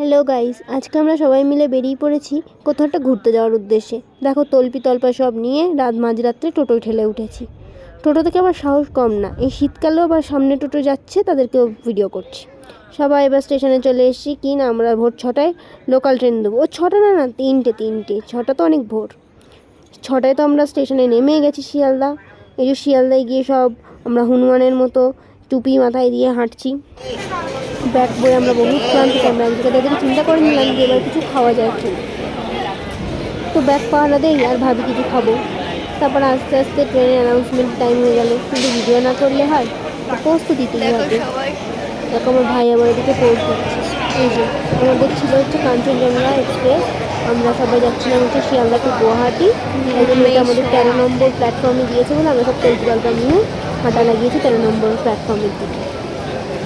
Hello guys, আজকে আমরা সবাই মিলে বেরিয়ে পড়েছি কোথাও একটা ঘুরতে যাওয়ার উদ্দেশ্যে। দেখো তল্পি তল্পা সব নিয়ে মাঝরাত্রে টোটোয় ঠেলে উঠেছি। টোটো থেকে আবার সাহস কম না, এই শীতকালেও আবার সামনে টোটো যাচ্ছে তাদেরকেও ভিডিও করছি। সবাই এবার স্টেশনে চলে এসেছি। কি না, আমরা ভোর 6টায় লোকাল ট্রেন দেবো। ও 6টা না, 3টে। 6টা তো অনেক ভোর। 6টায় তো আমরা স্টেশনে নেমে গেছি শিয়ালদা। এই যে শিয়ালদায় গিয়ে সব আমরা হনুমানের মতো টুপি মাথায় দিয়ে হাঁটছি। ব্যাগ বয়ে আমরা বহুত ক্লান্ত, আমরা এক জায়গায় দেখে চিন্তা করে নিলাম যে এবার কিছু খাওয়া যায় খুব। তো ব্যাগ পাহারা দেই আর ভাবি কিছু খাবো। তারপর আস্তে আস্তে ট্রেনের অ্যানাউন্সমেন্ট টাইম হয়ে গেল, কিন্তু ভিডিও না করলে হয়, পোস্ট তো দিতেই হবে। দেখো আমার ভাই আবার এদিকে পোস্ট দিচ্ছে। এই যে আমাদের ছিল হচ্ছে কাঞ্চনজঙ্ঘা এক্সপ্রেস। আমরা সবাই যাচ্ছিলাম হচ্ছে শিয়ালদা টু গুয়াহাটি। এই জন্য এটা আমাদের 13 নম্বর প্ল্যাটফর্মে দিয়েছে বলে আমরা সব তল্পি নিয়ে হাঁটা লাগিয়েছি 13 নম্বর প্ল্যাটফর্মের দিকে।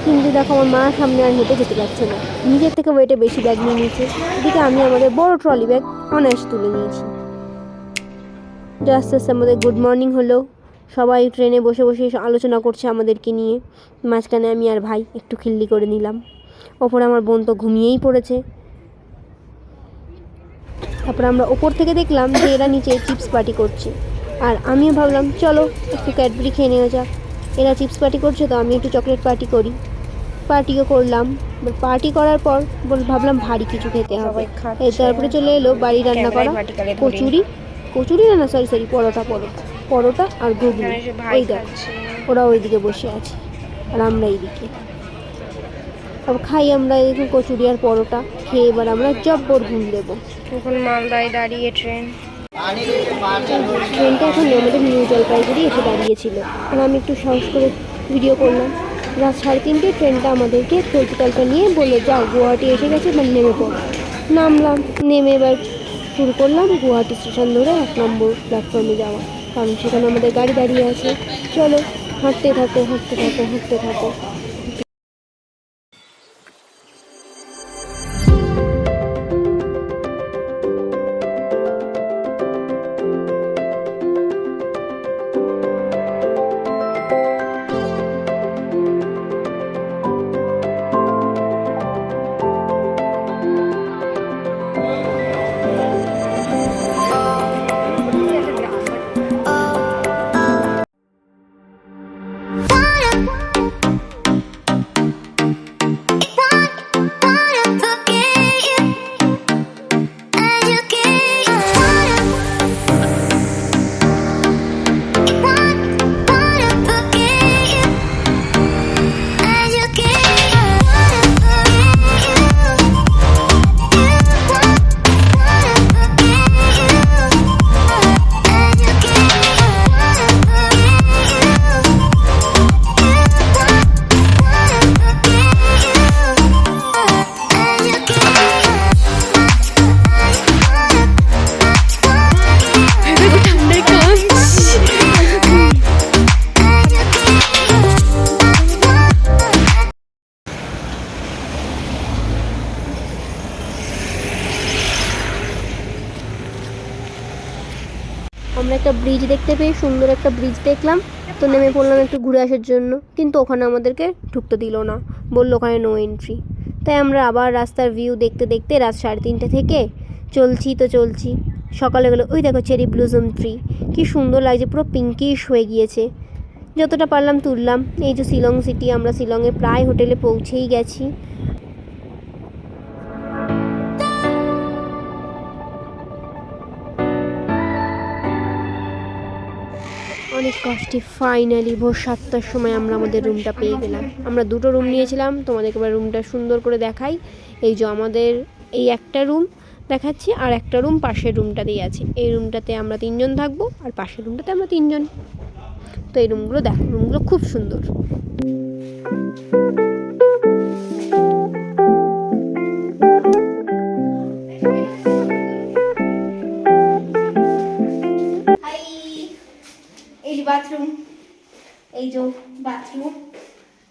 কিন্তু দেখো আমার মা সামনে আর হেঁটে যেতে পারছে না, নিজের থেকে ওয়েটে বেশি ব্যাগ নিয়ে নিয়েছে। এদিকে আমি আমাদের বড় ট্রলি ব্যাগ অনায়াসে তুলে নিয়েছি। আস্তে আস্তে আমাদের গুড মর্নিং হলো। সবাই ট্রেনে বসে বসে আলোচনা করছে আমাদেরকে নিয়ে। মাঝখানে আমি আর ভাই একটু খিল্লি করে নিলাম। ওপরে আমার বোন তো ঘুমিয়েই পড়েছে। তারপর আমরা ওপর থেকে দেখলাম যে এরা নিচে চিপস পার্টি করছে, আর আমিও ভাবলাম চলো একটু ক্যাডবেরি খেয়ে নেওয়া যাক। এরা চিপস পার্টি করছে তো আমি একটু চকলেট পার্টি করি। পার্টিও করলাম। পার্টি করার পর ভাবলাম ভারী কিছু খেতে হবে। তারপরে চলে এলো বাড়ি রান্না করা কচুরি না সরি পরোটা আর ঘুগনি। ওই দেখ ওরা ওইদিকে বসে আছে আর আমরা এইদিকে সব খাই। আমরা এরকম কচুরি আর পরোটা খেয়ে এবার আমরা জব্বর ঘুম দেবো। এখন মালদায় দাঁড়িয়ে ট্রেনটা এখন আমাদের নিউ জলপাইগুড়ি এসে দাঁড়িয়েছিল, আর আমি একটু সাহস করে ভিডিও করলাম। রাত 3:30 ট্রেনটা আমাদেরকে তল্পি নিয়ে বললো যাও গুয়াহাটি এসে গেছে, এবার নেমে পড়ো। নামলাম, নেমে এবার শুরু করলাম গুয়াহাটি স্টেশন ধরে 1 নম্বর প্ল্যাটফর্মে যাওয়া, কারণ সেখানে আমাদের গাড়ি দাঁড়িয়ে আছে। চলো হাঁটতে থাকো। আমরা একটা ব্রিজ দেখতে পেয়ে সুন্দর একটা ব্রিজ দেখলাম, তো নেমে পড়লাম একটু ঘুরে আসার জন্য। কিন্তু ওখানে আমাদেরকে ঢুকতে দিল না, বললো ওখানে নো এন্ট্রি। তাই আমরা আবার রাস্তার ভিউ দেখতে দেখতে রাত 3:30 থেকে চলছি। সকালে গেলো ওই দেখো চেরি ব্লুজম ট্রি, কি সুন্দর লাগছে, পুরো পিঙ্কিশ হয়ে গিয়েছে। যতটা পারলাম তুললাম। এই যে শিলং সিটি, আমরা শিলংয়ে প্রায় হোটেলে পৌঁছেই গেছি। অনেক কষ্টে ফাইনালি ভোর 7টার সময় আমরা আমাদের রুমটা পেয়ে গেলাম। আমরা 2টো রুম নিয়েছিলাম, তোমাদেরকে এবার রুমটা সুন্দর করে দেখাই। এই যে আমাদের এই একটা রুম দেখাচ্ছি, আর একটা রুম পাশের রুমটাতেই আছে। এই রুমটাতে আমরা 3 জন থাকবো, আর পাশের রুমটাতে আমরা 3 জন। তো এই রুমগুলো দেখো, রুমগুলো খুব সুন্দর। এই যে বাথরুম,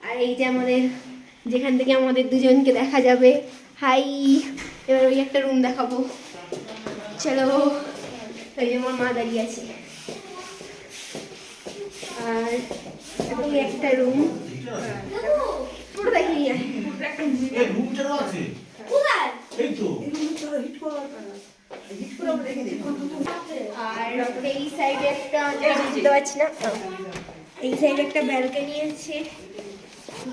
আর এই যে আমাদের যেখান থেকে আমাদের দুজনকে দেখা যাবে। হাই, এবার ওই একটা রুম দেখাবো, চলো। এই যে আমার মা দাঁড়িয়ে আছে, আর এই একটা রুম পুরো দেখিয়ে একটা বুঝতে পারছি না। এই সাইডে একটা ব্যালকনি আছে,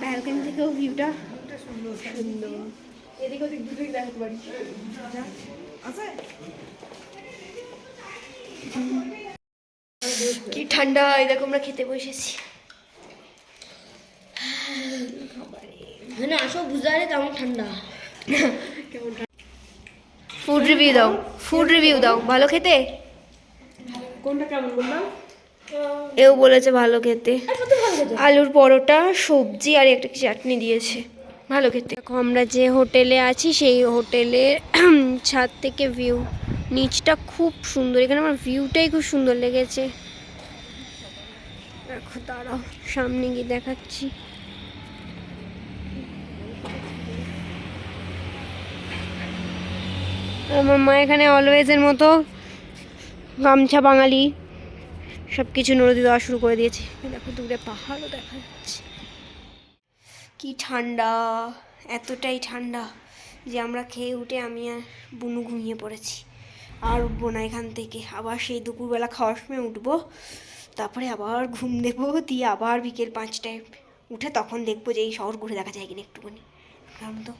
ব্যালকনি থেকেও ভিউটা সুন্দর। এদিক ওদিক দুটোই দেখাতে পারি। কি ঠান্ডা, এই দেখো আমরা খেতে বসেছি। মানে আসো বুঝারে কেমন ঠান্ডা। ফুড রিভিউ দাও, ফুড রিভিউ দাও। ভালো খেতে? কোনটা কেমন বললাম? এও বলেছে ভালো খেতে। আলুর পরোটা, সবজি আর একটা চাটনি দিয়েছে, ভালো খেতে। দেখো আমরা যে হোটেলে আছি সেই হোটেলের ছাদ থেকে ভিউ, নিচটা খুব সুন্দর। এখানে আমার ভিউটাই খুব সুন্দর লেগেছে। দেখো দাঁড়াও, সামনে গিয়ে দেখাচ্ছি। আমার মা এখানে অলওয়েজের মতো গামছা বাঙালি সব কিছু নদী দেওয়া শুরু করে দিয়েছে। দেখো দূরে পাহাড়ও দেখা যাচ্ছে। কি ঠান্ডা, এতটাই ঠান্ডা যে আমরা খেয়ে উঠে আমি আর বুনু ঘুমিয়ে পড়েছি। আর উঠবো না এখান থেকে, আবার সেই দুপুরবেলা খাওয়ার সময় উঠবো, তারপরে আবার ঘুম দেবো, দিয়ে আবার বিকেল 5টায় উঠে তখন দেখবো যে এই শহর ঘুরে দেখা যায় কিনা একটুখানি। কারণ তো